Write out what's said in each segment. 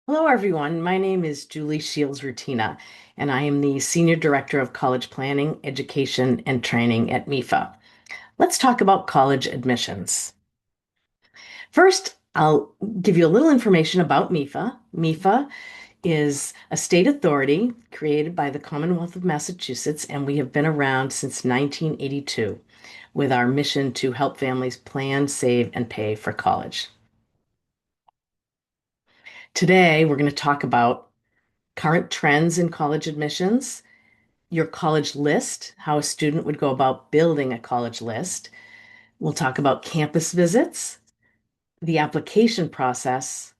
Hello, everyone. My name is Julie Shields Rutina, and I am the Senior Director of College Planning, Education, and Training at MEFA. Let's talk about college admissions. First, I'll give you a little information about MEFA. MEFA is a state authority created by the Commonwealth of Massachusetts, and we have been around since 1982 with our mission to help families plan, save, and pay for college. Today, we're going to talk about current trends in college admissions, your college list, how a student would go about building a college list. We'll talk about campus visits, the application process,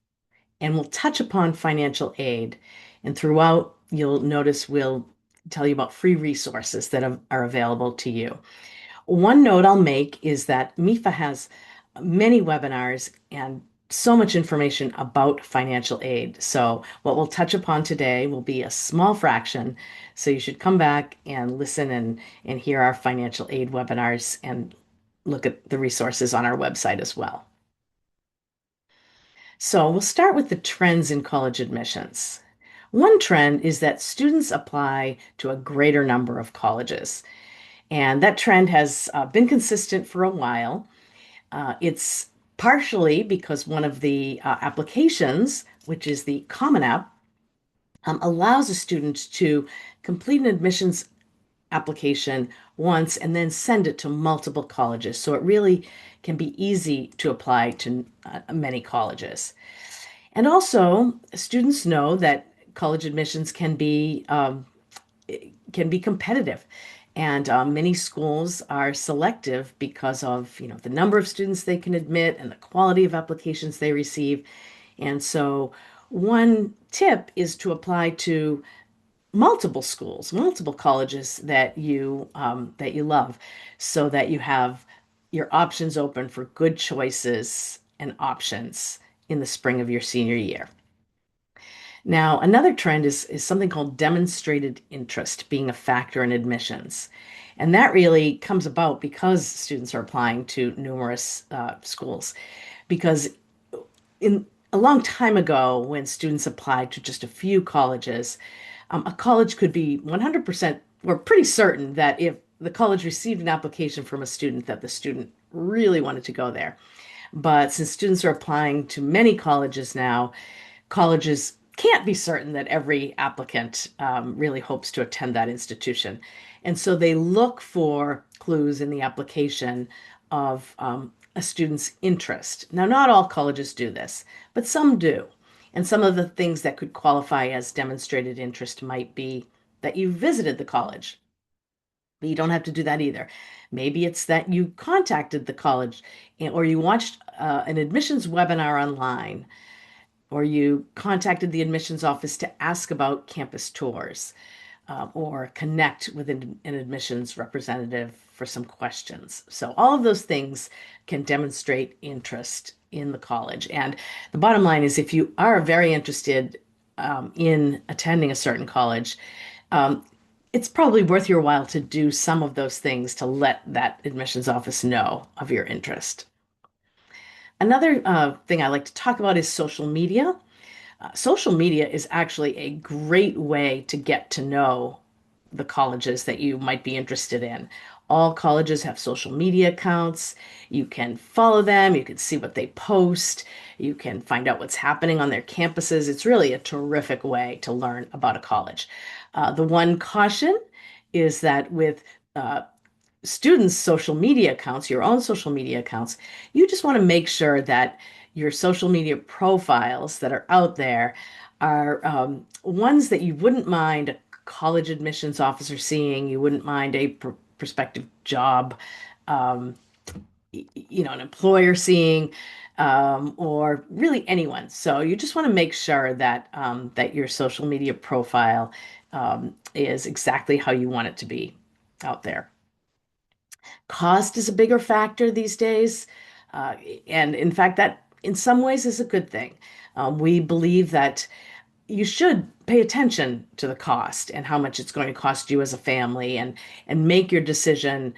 and we'll touch upon financial aid. And throughout, you'll notice we'll tell you about free resources that are available to you. One note I'll make is that MEFA has many webinars and so much information about financial aid. So, what we'll touch upon today will be a small fraction. So, you should come back and listen and hear our financial aid webinars and look at the resources on our website as well. So, we'll start with the trends in college admissions. One trend is that students apply to a greater number of colleges, and that trend has been consistent for a while. It's partially because one of the applications, which is the Common App, allows a student to complete an admissions application once and then send it to multiple colleges. So it really can be easy to apply to many colleges. And also, students know that college admissions can be competitive, and many schools are selective because of the number of students they can admit and the quality of applications they receive. And so, one tip is to apply to multiple schools, multiple colleges that you love, so that you have your options open for good choices and options in the spring of your senior year. Now, another trend is something called demonstrated interest being a factor in admissions. And that really comes about because students are applying to numerous schools. Because in a long time ago, when students applied to just a few colleges, a college could be 100% or pretty certain that if the college received an application from a student, that the student really wanted to go there. But since students are applying to many colleges now, colleges can't be certain that every applicant really hopes to attend that institution. And so they look for clues in the application of a student's interest. Now, not all colleges do this, but some do. And some of the things that could qualify as demonstrated interest might be that you visited the college, but you don't have to do that either. Maybe it's that you contacted the college or you watched an admissions webinar online, or you contacted the admissions office to ask about campus tours, or connect with an admissions representative for some questions. So, all of those things can demonstrate interest in the college. And the bottom line is if you are very interested in attending a certain college, um, it's probably worth your while to do some of those things to let that admissions office know of your interest. Another thing I like to talk about is social media. Social media is actually a great way to get to know the colleges that you might be interested in. All colleges have social media accounts. You can follow them, you can see what they post, you can find out what's happening on their campuses. It's really a terrific way to learn about a college. The one caution is that with students' social media accounts, your own social media accounts, you just want to make sure that your social media profiles that are out there are ones that you wouldn't mind a college admissions officer seeing, you wouldn't mind a prospective job, um, an employer seeing, or really anyone. So you just want to make sure that your social media profile is exactly how you want it to be out there. Cost is a bigger factor these days. Uh, and in fact, that in some ways is a good thing. We believe that you should pay attention to the cost and how much it's going to cost you as a family, and make your decision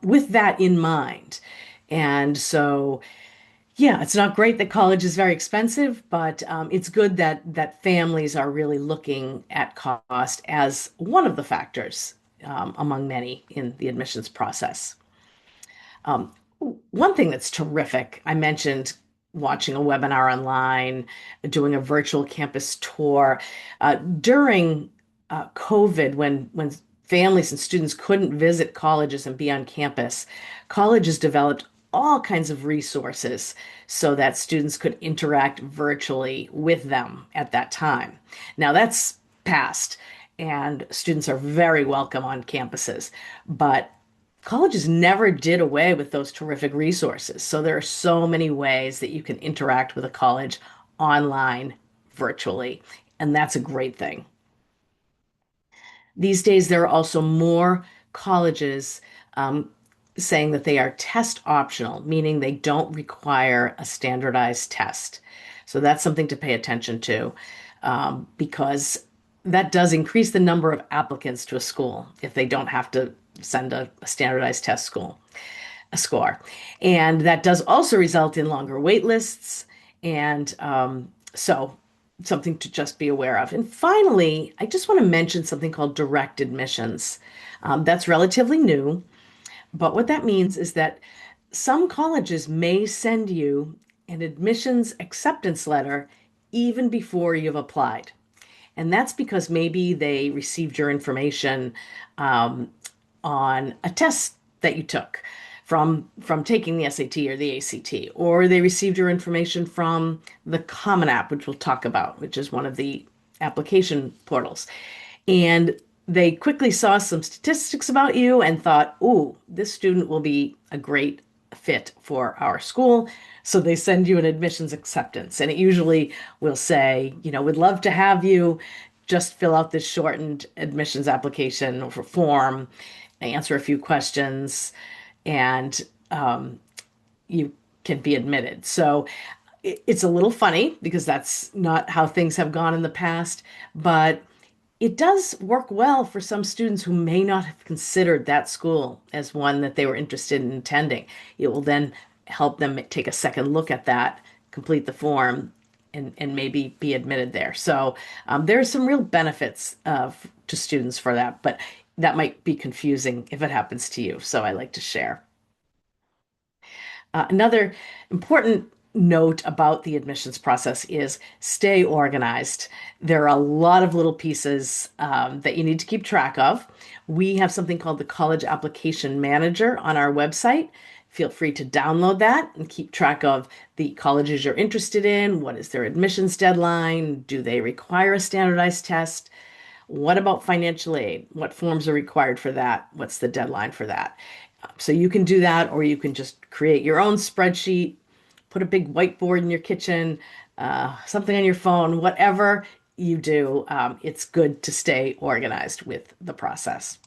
with that in mind. And so Yeah, it's not great that college is very expensive, but it's good that families are really looking at cost as one of the factors among many in the admissions process. Um, One thing that's terrific, I mentioned watching a webinar online, doing a virtual campus tour. During COVID, when families and students couldn't visit colleges and be on campus, colleges developed all kinds of resources so that students could interact virtually with them at that time. Now that's past, and students are very welcome on campuses, but colleges never did away with those terrific resources. So there are so many ways that you can interact with a college online, virtually, and that's a great thing. These days, there are also more colleges um, saying that they are test optional, meaning they don't require a standardized test. So that's something to pay attention to because that does increase the number of applicants to a school if they don't have to send a standardized test school a score. And that does also result in longer wait lists. And so something to just be aware of. And finally, I just want to mention something called direct admissions. That's relatively new, but what that means is that some colleges may send you an admissions acceptance letter even before you've applied. And that's because maybe they received your information um, on a test that you took from taking the SAT or the ACT, or they received your information from the Common App, which we'll talk about, which is one of the application portals. And they quickly saw some statistics about you and thought, "Ooh, this student will be a great fit for our school." So they send you an admissions acceptance, and it usually will say, "We'd love to have you. Just fill out this shortened admissions application or form, answer a few questions, and you can be admitted." So it's a little funny because that's not how things have gone in the past, but it does work well for some students who may not have considered that school as one that they were interested in attending. It will then help them take a second look at that, complete the form, and maybe be admitted there. So there are some real benefits to students for that, but that might be confusing if it happens to you. So I like to share. Another important note about the admissions process is stay organized. There are a lot of little pieces that you need to keep track of. We have something called the College Application Manager on our website. Feel free to download that and keep track of the colleges you're interested in. What is their admissions deadline? Do they require a standardized test? What about financial aid? What forms are required for that? What's the deadline for that? So you can do that, or you can just create your own spreadsheet, put a big whiteboard in your kitchen, something on your phone, whatever you do. It's good to stay organized with the process.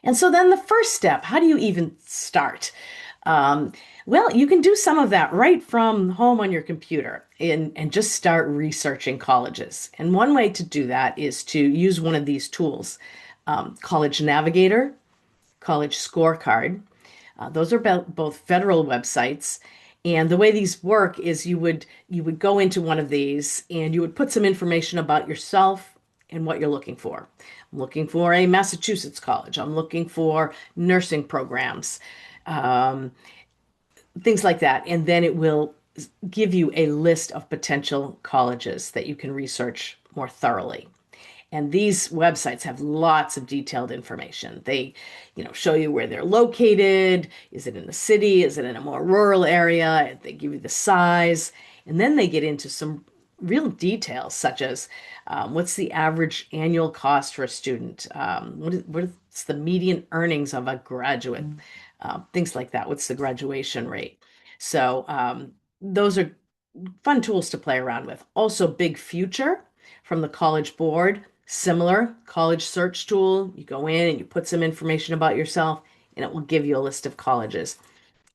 And so then the first step, how do you even start? Um, well, you can do some of that right from home on your computer and just start researching colleges. And one way to do that is to use one of these tools, College Navigator, College Scorecard. Those are both federal websites. And the way these work is you would go into one of these and you would put some information about yourself and what you're looking for. I'm looking for a Massachusetts college. I'm looking for nursing programs, um, things like that. And then it will give you a list of potential colleges that you can research more thoroughly. And these websites have lots of detailed information. They, show you where they're located. Is it in the city? Is it in a more rural area? They give you the size. And then they get into some real details, such as what's the average annual cost for a student? What's the median earnings of a graduate? Things like that. What's the graduation rate? So those are fun tools to play around with. Also, Big Future from the College Board, similar college search tool. You go in and you put some information about yourself, and it will give you a list of colleges.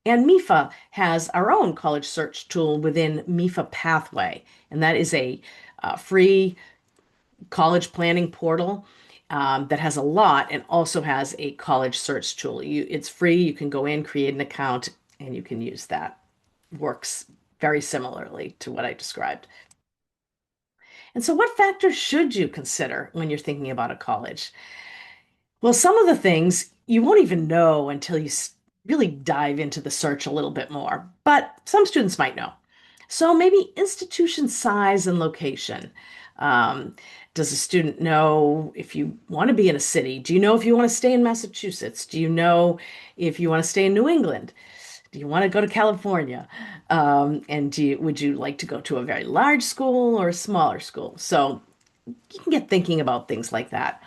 And MEFA has our own college search tool within MEFA Pathway, and that is a free college planning portal that has a lot and also has a college search tool. It's free. You can go in, create an account, and you can use that. works very similarly to what I described. And so, what factors should you consider when you're thinking about a college? Well, some of the things you won't even know until you really dive into the search a little bit more, but some students might know. So maybe institution size and location. Um, does a student know if you want to be in a city? Do you know if you want to stay in Massachusetts? Do you know if you want to stay in New England? Do you want to go to California? And would you like to go to a very large school or a smaller school? So you can get thinking about things like that.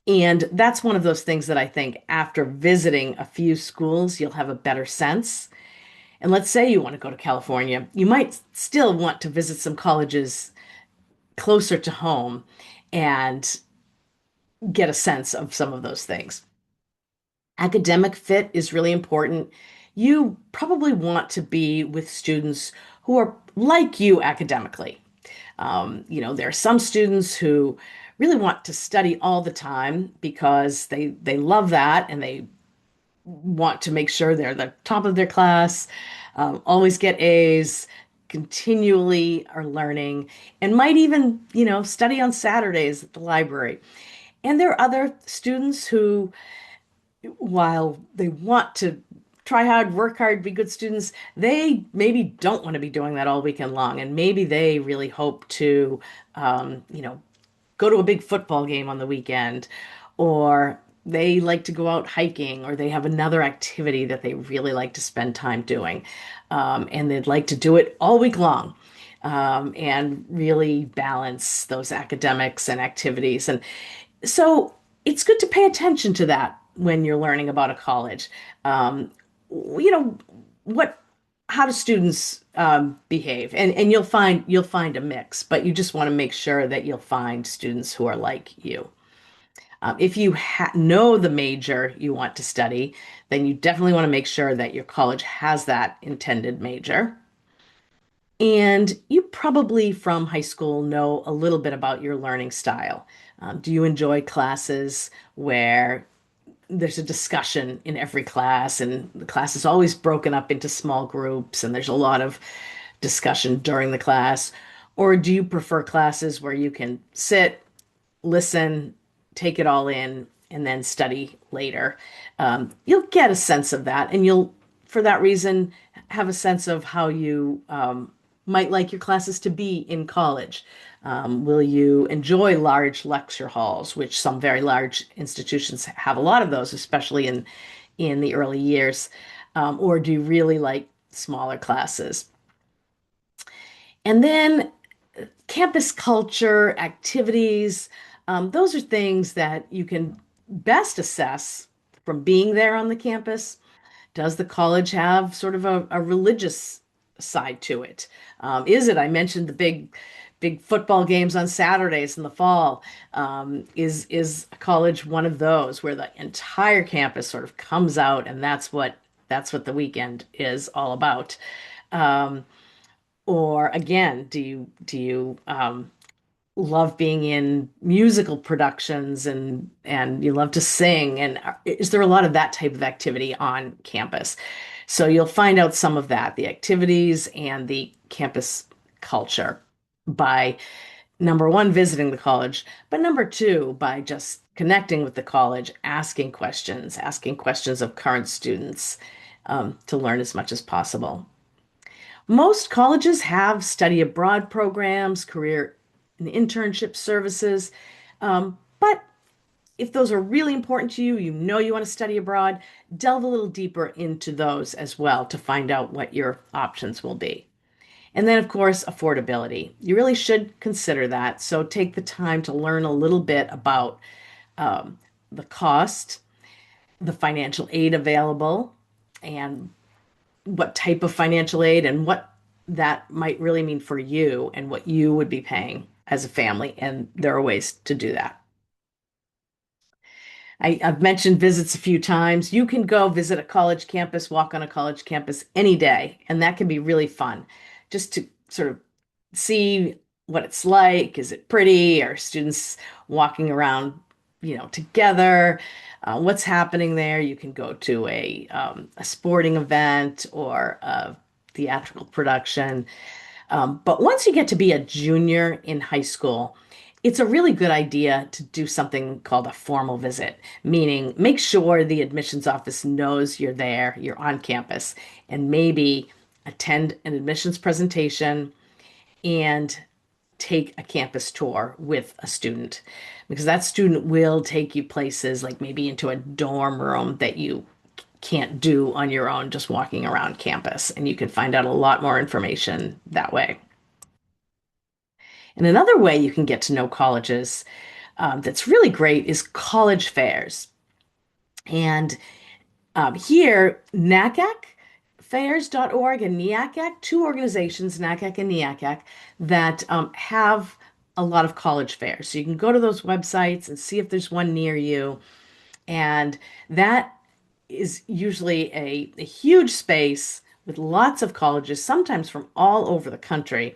And that's one of those things that I think after visiting a few schools, you'll have a better sense. And let's say you want to go to California, you might still want to visit some colleges closer to home and get a sense of some of those things. Academic fit is really important. You probably want to be with students who are like you academically. There are some students who really want to study all the time because they love that and they want to make sure they're the top of their class, always get A's, continually are learning, and might even, study on Saturdays at the library. And there are other students who, while they want to try hard, work hard, be good students, they maybe don't want to be doing that all weekend long. And maybe they really hope to, um, you know, go to a big football game on the weekend, or they like to go out hiking, or they have another activity that they really like to spend time doing. And they'd like to do it all week long. And really balance those academics and activities. And so it's good to pay attention to that when you're learning about a college. Um, you know, what, how do students behave? And you'll find a mix, but you just want to make sure that you'll find students who are like you. If you know the major you want to study, then you definitely want to make sure that your college has that intended major. And you probably from high school know a little bit about your learning style. Do you enjoy classes where there's a discussion in every class, and the class is always broken up into small groups, and there's a lot of discussion during the class? Or do you prefer classes where you can sit, listen, take it all in, and then study later? You'll get a sense of that, and you'll, for that reason, have a sense of how you might like your classes to be in college. Will you enjoy large lecture halls, which some very large institutions have a lot of those, especially in the early years? Or do you really like smaller classes? And then campus culture, activities, those are things that you can best assess from being there on the campus. Does the college have sort of a religious side to it? Is it? I mentioned the big football games on Saturdays in the fall. Is a college one of those where the entire campus sort of comes out, and that's what the weekend is all about? Um, or again, do you love being in musical productions, and you love to sing, and is there a lot of that type of activity on campus? So you'll find out some of that, the activities and the campus culture, by number one, visiting the college, but number two, by just connecting with the college, asking questions of current students, to learn as much as possible. Most colleges have study abroad programs, career and internship services. But if those are really important to you, you want to study abroad, delve a little deeper into those as well to find out what your options will be. And then, of course, affordability. You really should consider that. So take the time to learn a little bit about the cost, the financial aid available, and what type of financial aid and what that might really mean for you and what you would be paying as a family. And there are ways to do that. I've mentioned visits a few times. You can go visit a college campus, walk on a college campus any day, and that can be really fun just to sort of see what it's like. Is it pretty? Are students walking around, together? What's happening there? You can go to a sporting event or theatrical production. But once you get to be a junior in high school, it's a really good idea to do something called a formal visit, meaning make sure the admissions office knows you're there, you're on campus, and maybe attend an admissions presentation and take a campus tour with a student because that student will take you places like maybe into a dorm room that you can't do on your own just walking around campus. And you can find out a lot more information that way. And another way you can get to know colleges that's really great is college fairs. And here, NACAC, and NEACAC, two organizations, NACAC and NEACAC, that have a lot of college fairs. So you can go to those websites and see if there's one near you. And that is usually a huge space with lots of colleges, sometimes from all over the country,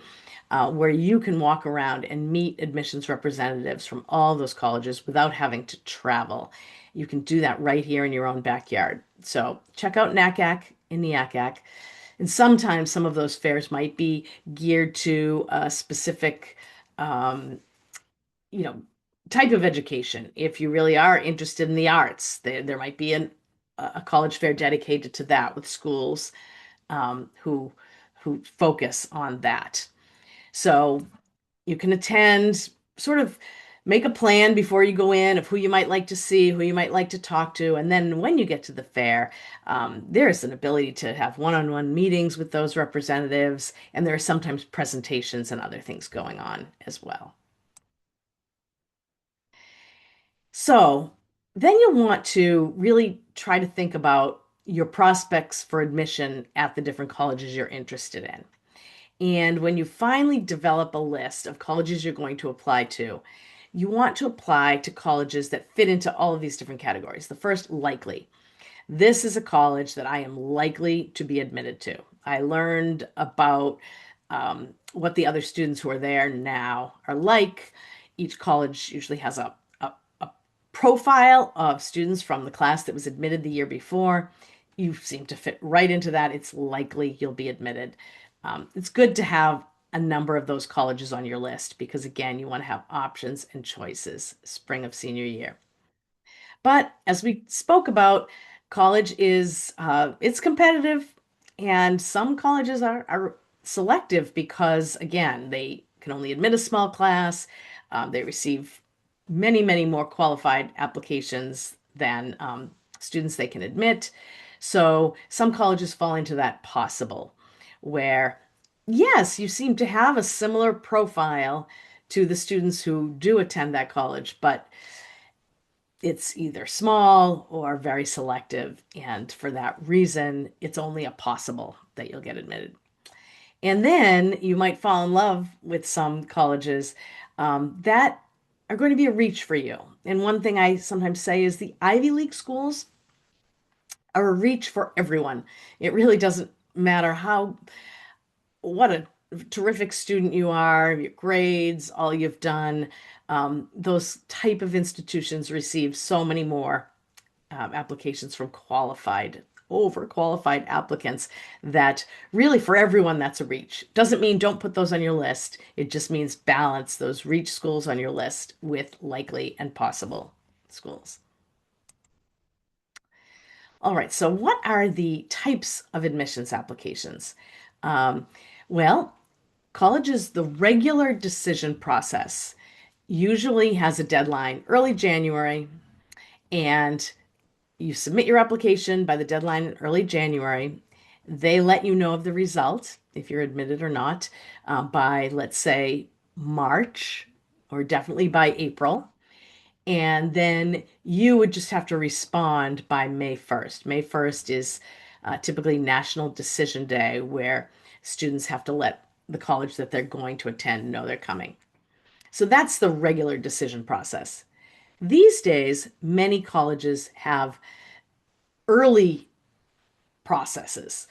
where you can walk around and meet admissions representatives from all those colleges without having to travel. You can do that right here in your own backyard. So check out NACAC and NEACAC. And sometimes some of those fairs might be geared to a specific you know, type of education. If you really are interested in the arts, there might be a college fair dedicated to that with schools who focus on that. So you can attend, sort of make a plan before you go in of who you might like to see, who you might like to talk to. And then when you get to the fair, there's an ability to have one-on-one meetings with those representatives. And there are sometimes presentations and other things going on as well. So then you'll want to really try to think about your prospects for admission at the different colleges you're interested in. And when you finally develop a list of colleges you're going to apply to, you want to apply to colleges that fit into all of these different categories. The first, likely. This is a college that I am likely to be admitted to. I learned about what the other students who are there now are like. Each college usually has a profile of students from the class that was admitted the year before. You seem to fit right into that. It's likely you'll be admitted. It's good to have a number of those colleges on your list because, again, you want to have options and choices spring of senior year. But as we spoke about, college is it's competitive, and some colleges are selective because, again, they can only admit a small class. They receive many more qualified applications than students they can admit. So some colleges fall into that possible, where yes, you seem to have a similar profile to the students who do attend that college, but it's either small or very selective. And for that reason, it's only a possible that you'll get admitted. And then you might fall in love with some colleges that are going to be a reach for you. And one thing I sometimes say is the Ivy League schools are a reach for everyone. It really doesn't matter what a terrific student you are, your grades, all you've done. Those type of institutions receive so many more applications from overqualified applicants that really for everyone that's a reach. Doesn't mean don't put those on your list. It just means balance those reach schools on your list with likely and possible schools. All right, so what are the types of admissions applications? Um, well, colleges, the regular decision process usually has a deadline early January, and you submit your application by the deadline in early January. They let you know of the result, if you're admitted or not, by, let's say, March or definitely by April. And then you would just have to respond by May 1st. May 1st is typically National Decision Day, where students have to let the college that they're going to attend know they're coming. So that's the regular decision process. These days, many colleges have early processes.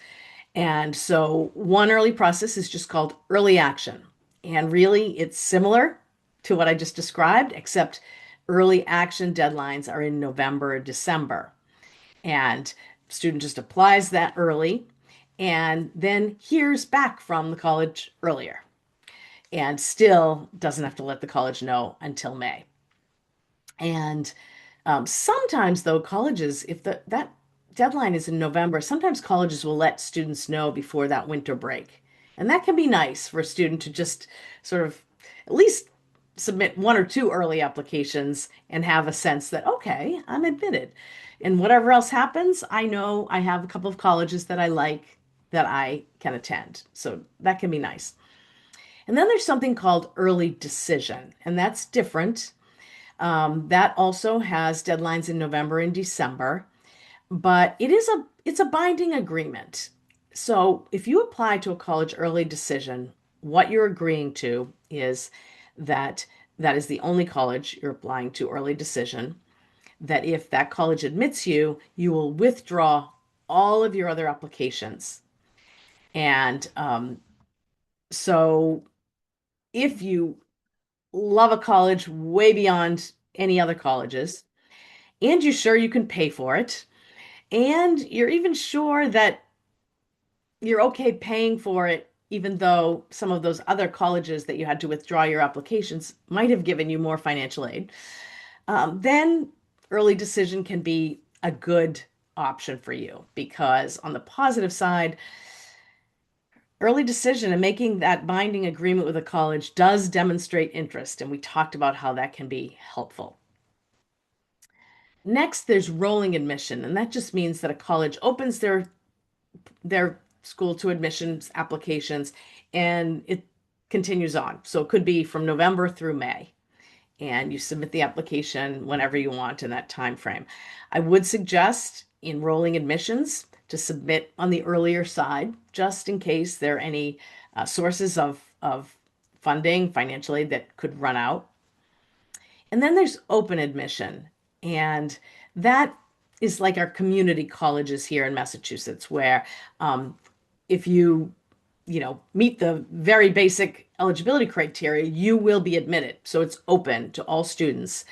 And so one early process is just called early action. And really, it's similar to what I just described, except early action deadlines are in November or December. And student just applies that early. and then hears back from the college earlier and still doesn't have to let the college know until May. And sometimes, though, colleges, if that deadline is in November, sometimes colleges will let students know before that winter break. And that can be nice for a student to just sort of at least submit one or two early applications and have a sense that, okay, I'm admitted. And whatever else happens, I know I have a couple of colleges that I like that I can attend. So that can be nice. And then there's something called early decision, and that's different. That also has deadlines in November and December, but it's a binding agreement. So if you apply to a college early decision, what you're agreeing to is that that is the only college you're applying to early decision, that if that college admits you, you will withdraw all of your other applications. And so if you love a college way beyond any other colleges, and you're sure you can pay for it, and you're even sure that you're okay paying for it, even though some of those other colleges that you had to withdraw your applications might have given you more financial aid, then early decision can be a good option for you because on the positive side, early decision and making that binding agreement with a college does demonstrate interest, and we talked about how that can be helpful. Next, there's rolling admission, and that just means that a college opens their school to admissions applications and it continues on. So it could be from November through May, and you submit the application whenever you want in that time frame. I would suggest in rolling admissions to submit on the earlier side, just in case there are any sources of funding, financial aid that could run out. And then there's open admission. And that is like our community colleges here in Massachusetts, where if you meet the very basic eligibility criteria, you will be admitted. So it's open to all students.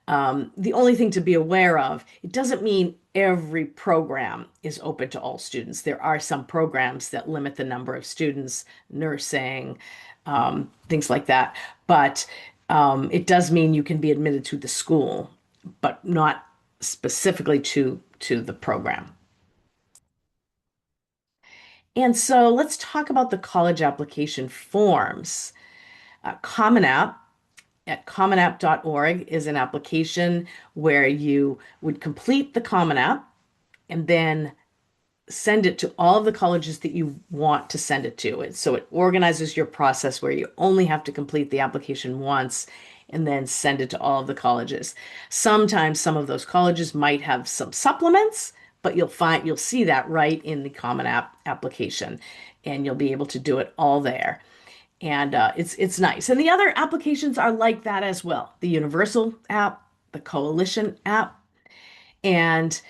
The only thing to be aware of, it doesn't mean every program is open to all students. There are some programs that limit the number of students, nursing, things like that. But it does mean you can be admitted to the school, but not specifically to the program. And so let's talk about the college application forms. Common App at commonapp.org is an application where you would complete the Common App and then send it to all of the colleges that you want to send it to. So it organizes your process where you only have to complete the application once and then send it to all of the colleges. Sometimes some of those colleges might have some supplements, but you'll see that right in the Common App application, and you'll be able to do it all there. And it's nice. And the other applications are like that as well. The Universal app, the Coalition app, and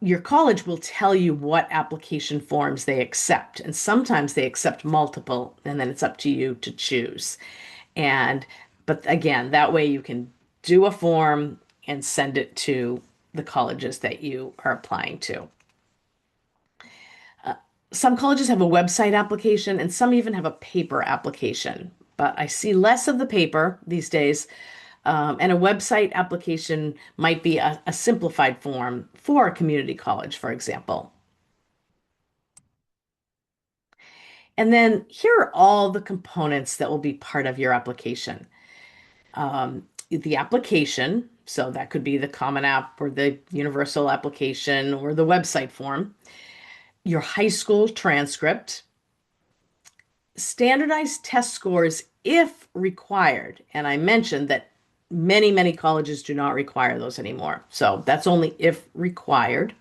your college will tell you what application forms they accept. And sometimes they accept multiple, and then it's up to you to choose. And but again, that way you can do a form and send it to the colleges that you are applying to. Some colleges have a website application and some even have a paper application, but I see less of the paper these days. And a website application might be a simplified form for a community college, for example. And then here are all the components that will be part of your application. The application, so that could be the Common App or the Universal application or the website form, your high school transcript, standardized test scores if required. And I mentioned that many colleges do not require those anymore. So that's only if required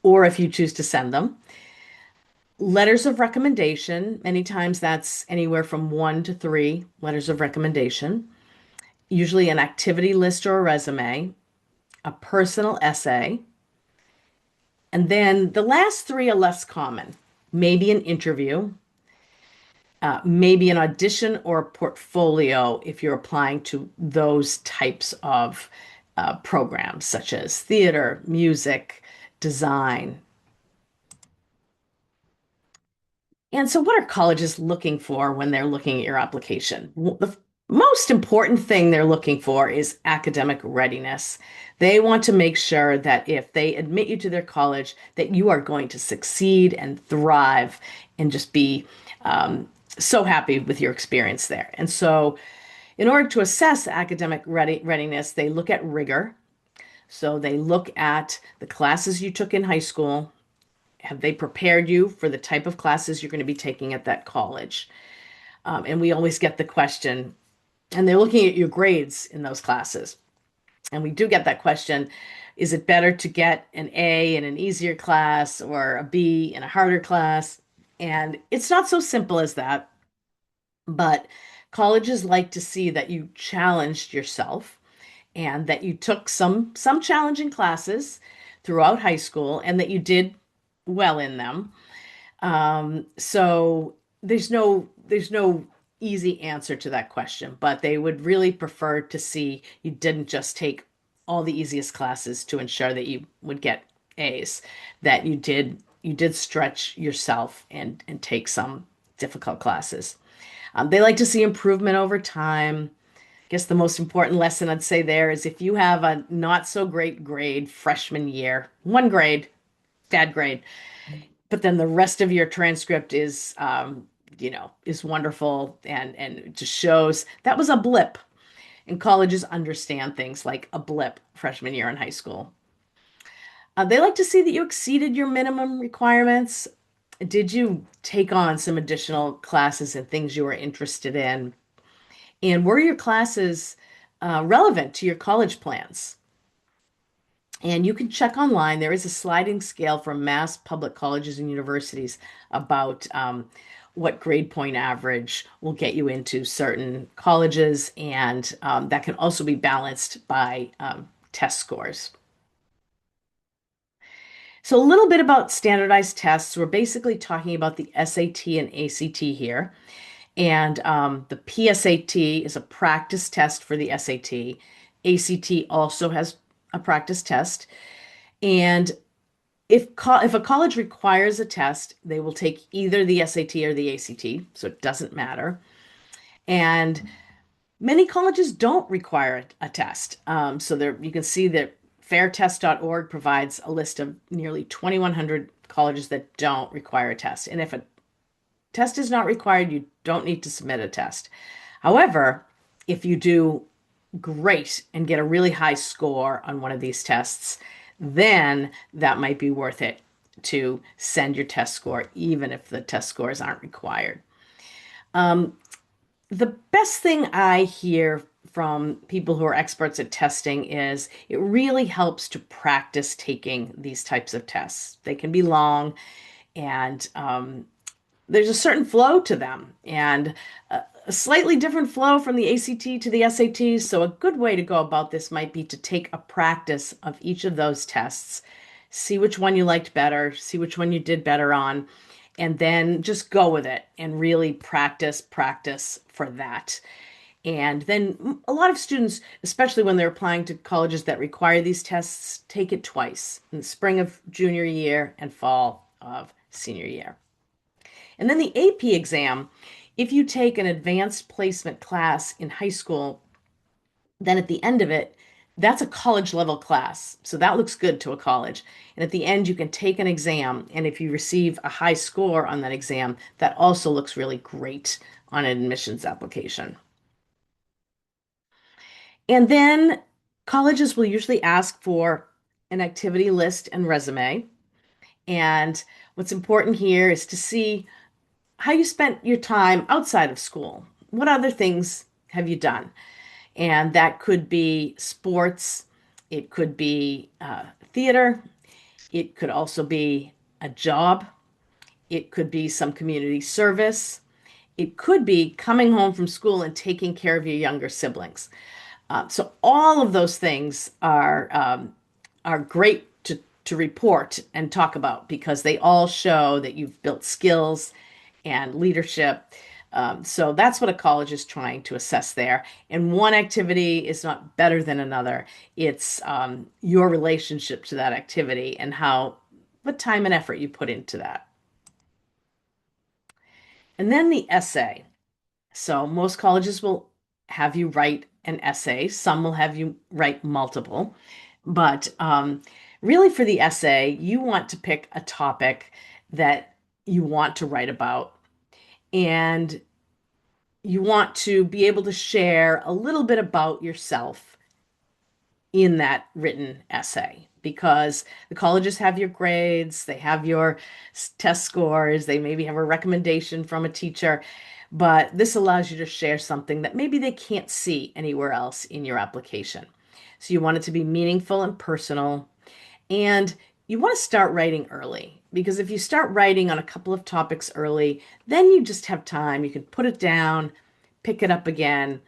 or if you choose to send them. Letters of recommendation, many times that's anywhere from 1 to 3 letters of recommendation, usually an activity list or a resume, a personal essay, and then the last 3 are less common. Maybe an interview, maybe an audition or a portfolio if you're applying to those types of programs, such as theater, music, design. And so, what are colleges looking for when they're looking at your application? The most important thing they're looking for is academic readiness. They want to make sure that if they admit you to their college, that you are going to succeed and thrive and just be so happy with your experience there. And so, in order to assess academic readiness, they look at rigor. So, they look at the classes you took in high school. Have they prepared you for the type of classes you're going to be taking at that college? And we always get the question, and they're looking at your grades in those classes. And we do get that question, is it better to get an A in an easier class or a B in a harder class? And it's not so simple as that, but colleges like to see that you challenged yourself and that you took some challenging classes throughout high school and that you did well in them. So there's no easy answer to that question, but they would really prefer to see you didn't just take all the easiest classes to ensure that you would get A's, that you did stretch yourself and take some difficult classes. They like to see improvement over time. I guess the most important lesson I'd say there is if you have a not so great grade freshman year, one grade, bad grade, but then the rest of your transcript is wonderful and it just shows that was a blip. And colleges understand things like a blip freshman year in high school. They like to see that you exceeded your minimum requirements. Did you take on some additional classes and things you were interested in? And were your classes relevant to your college plans? And you can check online. There is a sliding scale for mass public colleges and universities about what grade point average will get you into certain colleges, and that can also be balanced by test scores. So, a little bit about standardized tests. We're basically talking about the SAT and ACT here. And the PSAT is a practice test for the SAT. ACT also has a practice test. And if a college requires a test, they will take either the SAT or the ACT, so it doesn't matter. And many colleges don't require a test. So there you can see that fairtest.org provides a list of nearly 2,100 colleges that don't require a test. And if a test is not required, you don't need to submit a test. However, if you do great and get a really high score on one of these tests, then that might be worth it to send your test score, even if the test scores aren't required. The best thing I hear from people who are experts at testing is it really helps to practice taking these types of tests. They can be long and there's a certain flow to them and a slightly different flow from the ACT to the SAT. So, a good way to go about this might be to take a practice of each of those tests, see which one you liked better, see which one you did better on, and then just go with it and really practice for that. And then a lot of students, especially when they're applying to colleges that require these tests, take it twice in the spring of junior year and fall of senior year. And then the AP exam, if you take an advanced placement class in high school, then at the end of it, that's a college level class. So that looks good to a college. And at the end, you can take an exam. And if you receive a high score on that exam, that also looks really great on an admissions application. And then colleges will usually ask for an activity list and resume. And what's important here is to see how you spent your time outside of school. What other things have you done? And that could be sports, it could be theater, it could also be a job, it could be some community service, it could be coming home from school and taking care of your younger siblings. So all of those things are great to report and talk about because they all show that you've built skills and leadership. So that's what a college is trying to assess there. And one activity is not better than another. It's your relationship to that activity and what time and effort you put into that. And then the essay. So most colleges will have you write an essay. Some will have you write multiple. But really, for the essay, you want to pick a topic that you want to write about. And you want to be able to share a little bit about yourself in that written essay because the colleges have your grades, they have your test scores, they maybe have a recommendation from a teacher, but this allows you to share something that maybe they can't see anywhere else in your application. So you want it to be meaningful and personal, and you want to start writing early because if you start writing on a couple of topics early, then you just have time. You can put it down, pick it up again,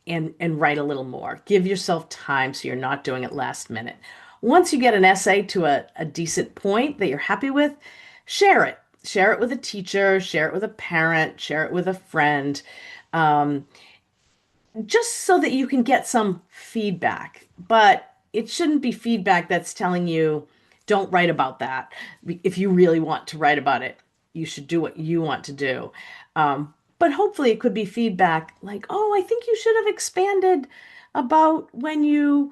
and write a little more. Give yourself time so you're not doing it last minute. Once you get an essay to a decent point that you're happy with, share it. Share it with a teacher, share it with a parent, share it with a friend, um, just so that you can get some feedback. But it shouldn't be feedback that's telling you, don't write about that. If you really want to write about it, you should do what you want to do. But hopefully, it could be feedback like, oh, I think you should have expanded about when you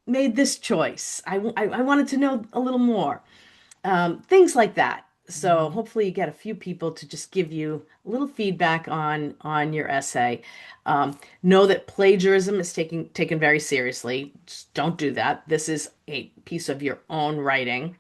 made this choice. I wanted to know a little more. Things like that. So hopefully you get a few people to just give you a little feedback on your essay. Know that plagiarism is taken very seriously. Just don't do that. This is a piece of your own writing,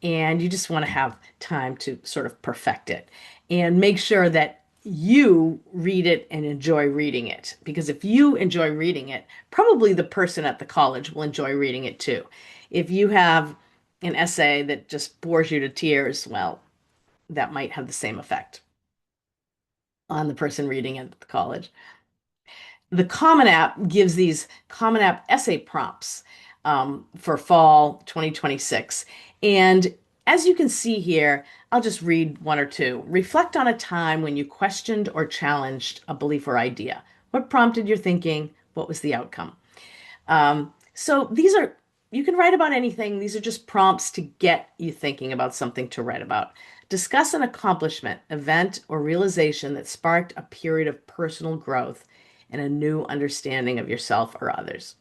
and you just want to have time to sort of perfect it and make sure that you read it and enjoy reading it. Because if you enjoy reading it, probably the person at the college will enjoy reading it too. If you have an essay that just bores you to tears, well, that might have the same effect on the person reading it at the college. The Common App gives these Common App essay prompts for fall 2026. And as you can see here, I'll just read one or two. Reflect on a time when you questioned or challenged a belief or idea. What prompted your thinking? What was the outcome? So these are, you can write about anything. These are just prompts to get you thinking about something to write about. Discuss an accomplishment, event, or realization that sparked a period of personal growth and a new understanding of yourself or others.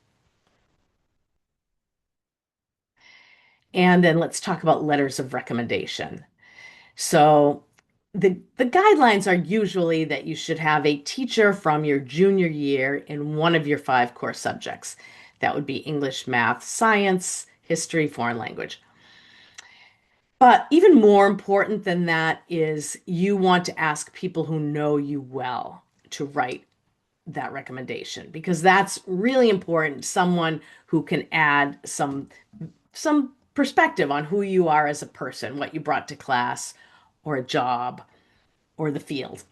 And then let's talk about letters of recommendation. So the guidelines are usually that you should have a teacher from your junior year in one of your five core subjects. That would be English, math, science, history, foreign language. But even more important than that is you want to ask people who know you well to write that recommendation because that's really important. Someone who can add some perspective on who you are as a person, what you brought to class or a job or the field.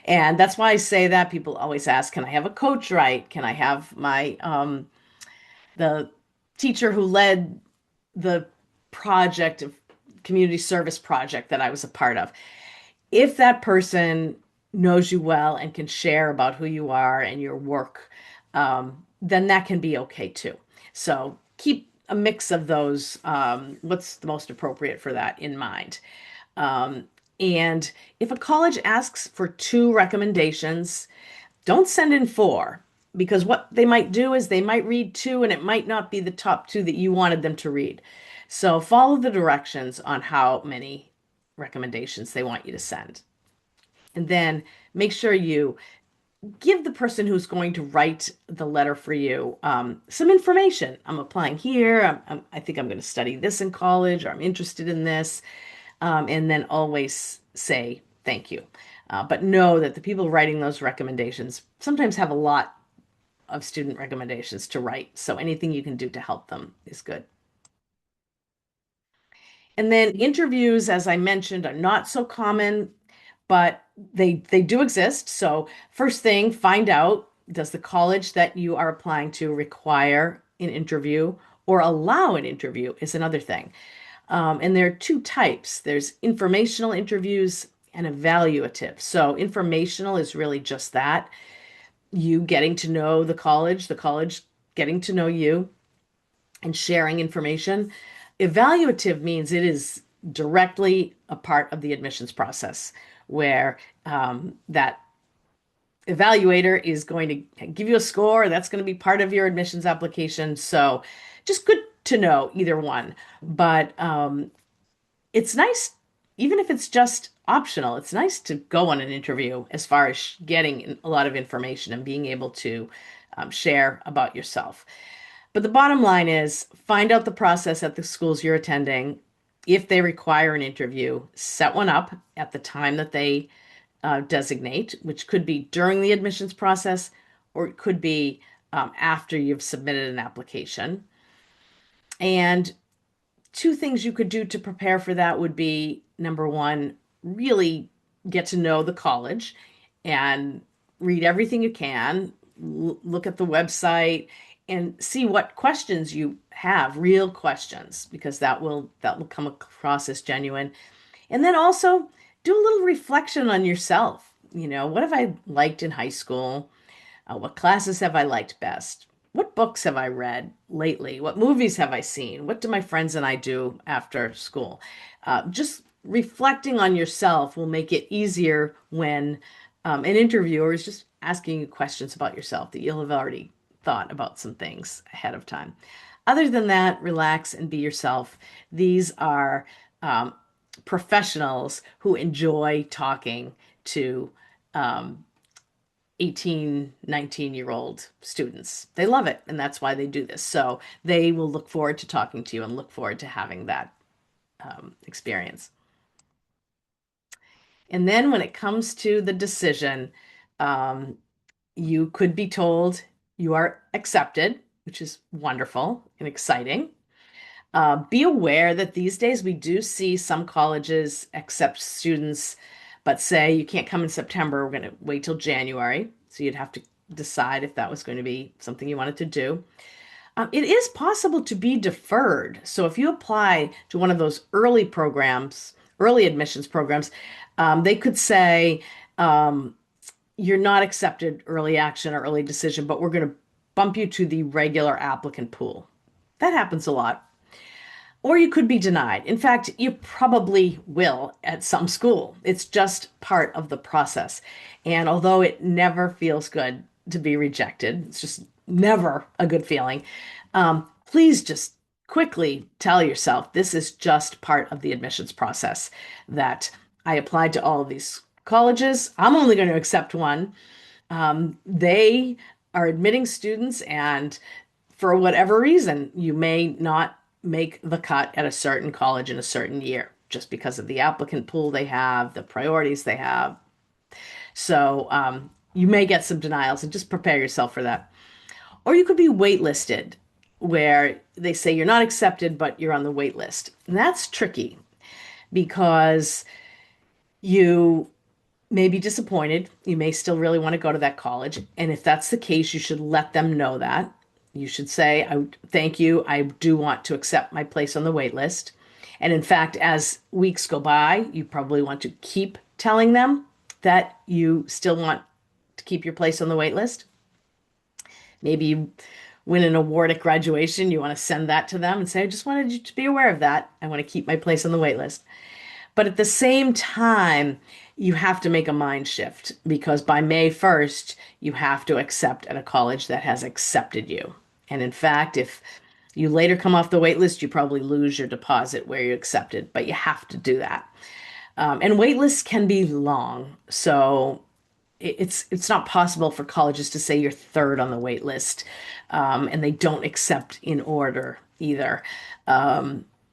And that's why I say that. People always ask, can I have a coach write? Can I have my the teacher who led the project of community service project that I was a part of? If that person knows you well and can share about who you are and your work, then that can be okay too. So keep a mix of those. What's the most appropriate for that in mind? Um, and if a college asks for two recommendations, don't send in four because what they might do is they might read two and it might not be the top two that you wanted them to read. So follow the directions on how many recommendations they want you to send. And then make sure you give the person who's going to write the letter for you some information. I'm applying here. I think I'm going to study this in college, or I'm interested in this. And then always say thank you. But know that the people writing those recommendations sometimes have a lot of student recommendations to write. So anything you can do to help them is good. And then interviews, as I mentioned, are not so common, but they do exist. So first thing, find out, does the college that you are applying to require an interview or allow an interview is another thing. And there are two types. There's informational interviews and evaluative. So informational is really just that, you getting to know the college getting to know you and sharing information. Evaluative means it is directly a part of the admissions process where that evaluator is going to give you a score. That's going to be part of your admissions application. So just good to know either one. But it's nice, even if it's just optional, it's nice to go on an interview as far as getting a lot of information and being able to share about yourself. But the bottom line is find out the process at the schools you're attending. If they require an interview, set one up at the time that they designate, which could be during the admissions process or it could be after you've submitted an application. And two things you could do to prepare for that would be number one, really get to know the college and read everything you can, look at the website and see what questions you have, real questions, because that will come across as genuine. And then also do a little reflection on yourself. What have I liked in high school? What classes have I liked best? What books have I read lately? What movies have I seen? What do my friends and I do after school? Just reflecting on yourself will make it easier when an interviewer is just asking you questions about yourself that you'll have already thought about some things ahead of time. Other than that, relax and be yourself. These are professionals who enjoy talking to um, 18, 19-year-old students. They love it, and that's why they do this. So they will look forward to talking to you and look forward to having that experience. And then when it comes to the decision, um, you could be told you are accepted, which is wonderful and exciting. Be aware that these days we do see some colleges accept students, but say you can't come in September, we're going to wait till January. So you'd have to decide if that was going to be something you wanted to do. It is possible to be deferred. So if you apply to one of those early programs, early admissions programs, they could say you're not accepted early action or early decision, but we're going to bump you to the regular applicant pool. That happens a lot. Or you could be denied. In fact, you probably will at some school. It's just part of the process. And although it never feels good to be rejected, it's just never a good feeling. Please just quickly tell yourself this is just part of the admissions process, that I applied to all of these colleges. I'm only going to accept one. They are admitting students, and for whatever reason, you may not make the cut at a certain college in a certain year just because of the applicant pool they have, the priorities they have. So you may get some denials and just prepare yourself for that. Or you could be waitlisted, where they say you're not accepted, but you're on the wait list. And that's tricky because you may be disappointed. You may still really want to go to that college. And if that's the case, you should let them know that. You should say, thank you. I do want to accept my place on the wait list. And in fact, as weeks go by, you probably want to keep telling them that you still want to keep your place on the wait list. Maybe you win an award at graduation. You want to send that to them and say, I just wanted you to be aware of that. I want to keep my place on the wait list. But at the same time, you have to make a mind shift because by May 1st, you have to accept at a college that has accepted you. And in fact, if you later come off the wait list, you probably lose your deposit where you accepted, but you have to do that. And wait lists can be long. So it's not possible for colleges to say you're third on the wait list, and they don't accept in order either.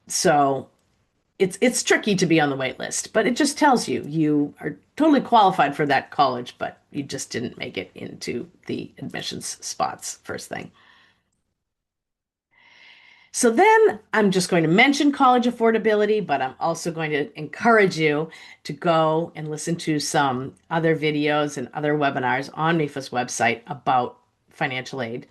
So it's tricky to be on the wait list, but it just tells you you are totally qualified for that college, but you just didn't make it into the admissions spots first thing. So then I'm just going to mention college affordability, but I'm also going to encourage you to go and listen to some other videos and other webinars on MEFA's website about financial aid.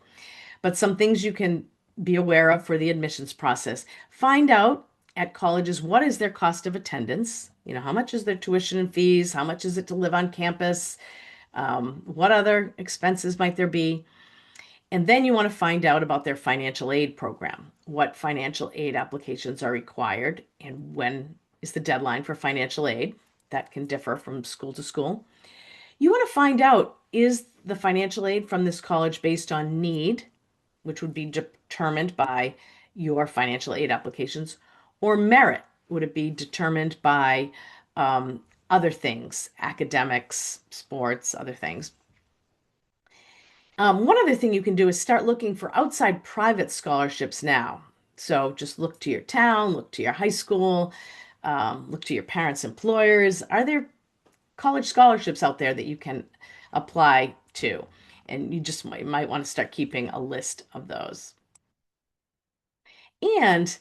But some things you can be aware of for the admissions process. Find out at colleges what is their cost of attendance? How much is their tuition and fees? How much is it to live on campus? What other expenses might there be? And then you want to find out about their financial aid program. What financial aid applications are required and when is the deadline for financial aid? that can differ from school to school. You want to find out, is the financial aid from this college based on need, which would be determined by your financial aid applications, or merit? Would it be determined by other things, academics, sports, other things? One other thing you can do is start looking for outside private scholarships now. So just look to your town, look to your high school, look to your parents' employers. Are there college scholarships out there that you can apply to? And you just might want to start keeping a list of those. And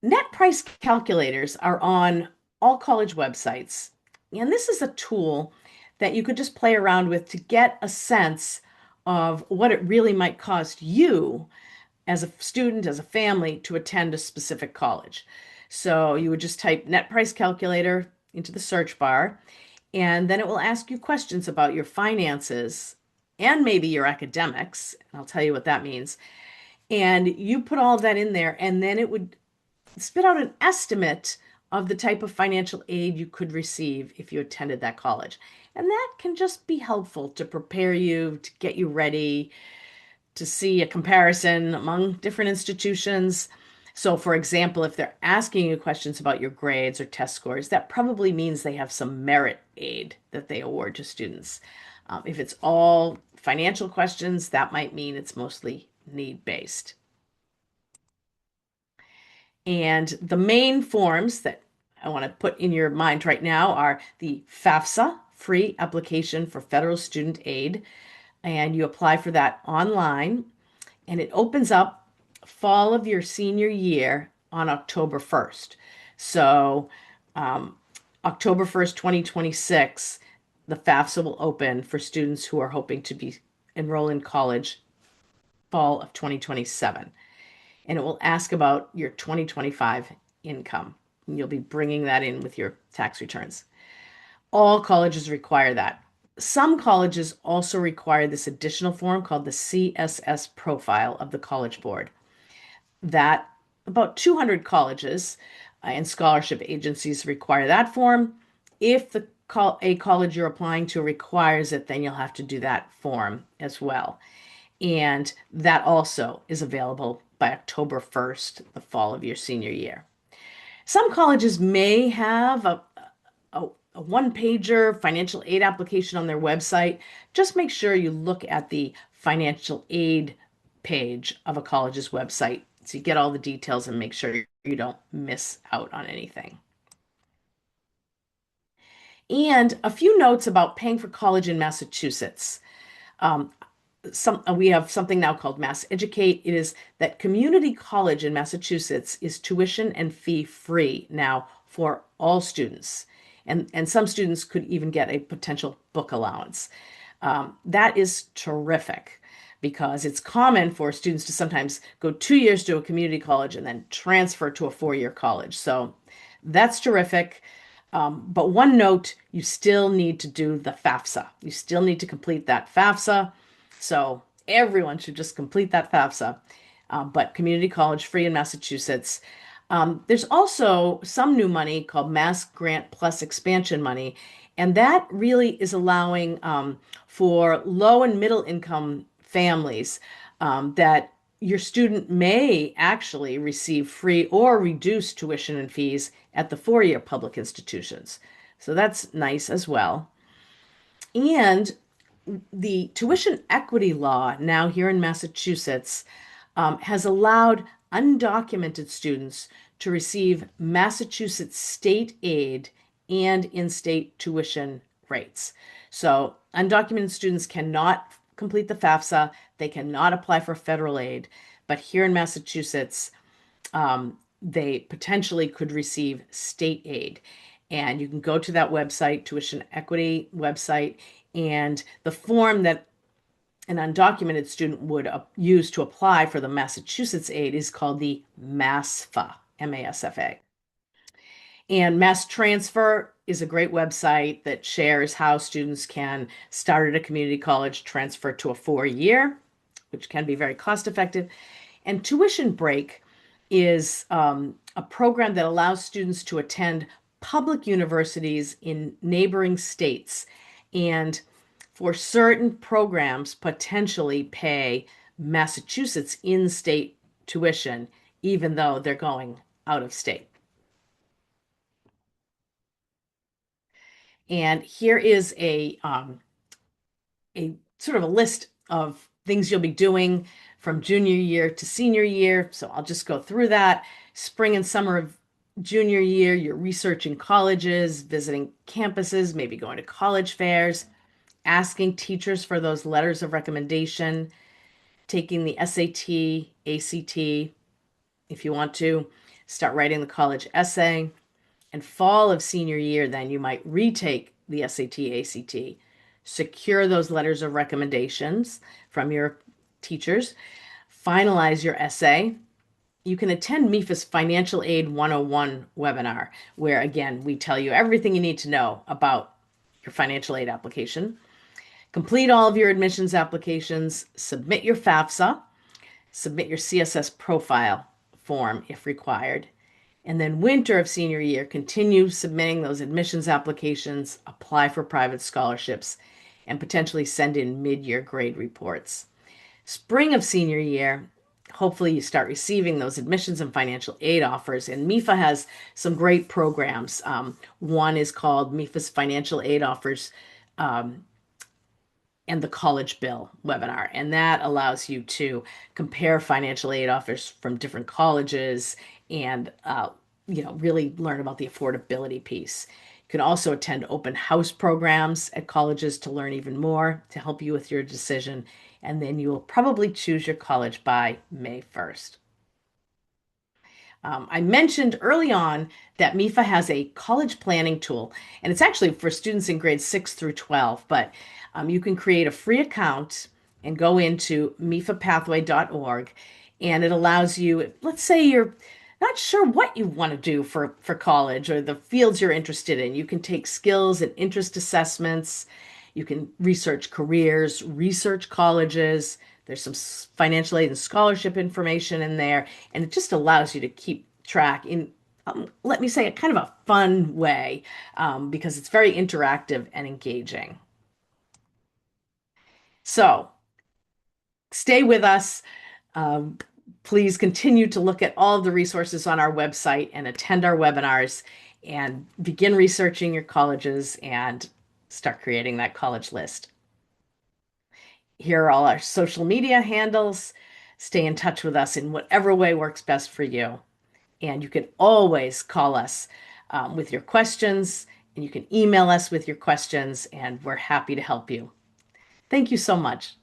net price calculators are on all college websites. And this is a tool that you could just play around with to get a sense of what it really might cost you as a student, as a family, to attend a specific college. So you would just type net price calculator into the search bar, and then it will ask you questions about your finances and maybe your academics. I'll tell you what that means. And you put all of that in there, and then it would spit out an estimate of the type of financial aid you could receive if you attended that college. And that can just be helpful to prepare you, to get you ready, to see a comparison among different institutions. So, for example, if they're asking you questions about your grades or test scores, that probably means they have some merit aid that they award to students. If it's all financial questions, that might mean it's mostly need-based. And the main forms that I want to put in your mind right now are the FAFSA, Free Application for Federal Student Aid, and you apply for that online, and it opens up fall of your senior year on October 1st. So, um, October 1st, 2026, the FAFSA will open for students who are hoping to be enroll in college fall of 2027. And it will ask about your 2025 income. And you'll be bringing that in with your tax returns. All colleges require that. Some colleges also require this additional form called the CSS profile of the College Board. That about 200 colleges and scholarship agencies require that form. If a college you're applying to requires it, then you'll have to do that form as well. And that also is available by October 1st, the fall of your senior year. Some colleges may have a one-pager financial aid application on their website. Just make sure you look at the financial aid page of a college's website so you get all the details and make sure you don't miss out on anything. And a few notes about paying for college in Massachusetts. Um, we have something now called Mass Educate. It is that community college in Massachusetts is tuition and fee free now for all students. And some students could even get a potential book allowance. That is terrific because it's common for students to sometimes go 2 years to a community college and then transfer to a 4-year college. So that's terrific. But one note, you still need to do the FAFSA. You still need to complete that FAFSA. So everyone should just complete that FAFSA. But community college free in Massachusetts. There's also some new money called Mass Grant Plus expansion money, and that really is allowing for low and middle income families that your student may actually receive free or reduced tuition and fees at the 4-year public institutions. So that's nice as well. And the tuition equity law now here in Massachusetts has allowed undocumented students to receive Massachusetts state aid and in-state tuition rates. So undocumented students cannot complete the FAFSA, they cannot apply for federal aid, but here in Massachusetts, they potentially could receive state aid. And you can go to that website, tuition equity website, and the form that an undocumented student would use to apply for the Massachusetts aid is called the MASFA, MASFA. And Mass Transfer is a great website that shares how students can start at a community college, transfer to a 4-year, which can be very cost effective. And Tuition Break is a program that allows students to attend public universities in neighboring states, and for certain programs, potentially pay Massachusetts in-state tuition, even though they're going out of state. And here is a sort of a list of things you'll be doing from junior year to senior year. So I'll just go through that. Spring and summer of junior year, you're researching colleges, visiting campuses, maybe going to college fairs, asking teachers for those letters of recommendation, taking the SAT, ACT, if you want to, start writing the college essay. And fall of senior year, then you might retake the SAT, ACT, secure those letters of recommendations from your teachers, finalize your essay. You can attend MEFA's Financial Aid 101 webinar, where again, we tell you everything you need to know about your financial aid application. Complete all of your admissions applications, submit your FAFSA, submit your CSS profile form if required. And then winter of senior year, continue submitting those admissions applications, apply for private scholarships, and potentially send in mid-year grade reports. Spring of senior year, hopefully you start receiving those admissions and financial aid offers. And MEFA has some great programs. One is called MEFA's Financial Aid Offers and the College Bill webinar. And that allows you to compare financial aid offers from different colleges and really learn about the affordability piece. You can also attend open house programs at colleges to learn even more to help you with your decision. And then you will probably choose your college by May 1st. I mentioned early on that MEFA has a college planning tool, and it's actually for students in grades 6 through 12, but you can create a free account and go into mefapathway.org, and it allows you, let's say you're not sure what you want to do for college or the fields you're interested in. You can take skills and interest assessments. You can research careers, research colleges. There's some financial aid and scholarship information in there, and it just allows you to keep track in, let me say, a kind of a fun way because it's very interactive and engaging. So stay with us. Um, Please continue to look at all of the resources on our website and attend our webinars and begin researching your colleges and start creating that college list. Here are all our social media handles. Stay in touch with us in whatever way works best for you. And you can always call us with your questions, and you can email us with your questions, and we're happy to help you. Thank you so much.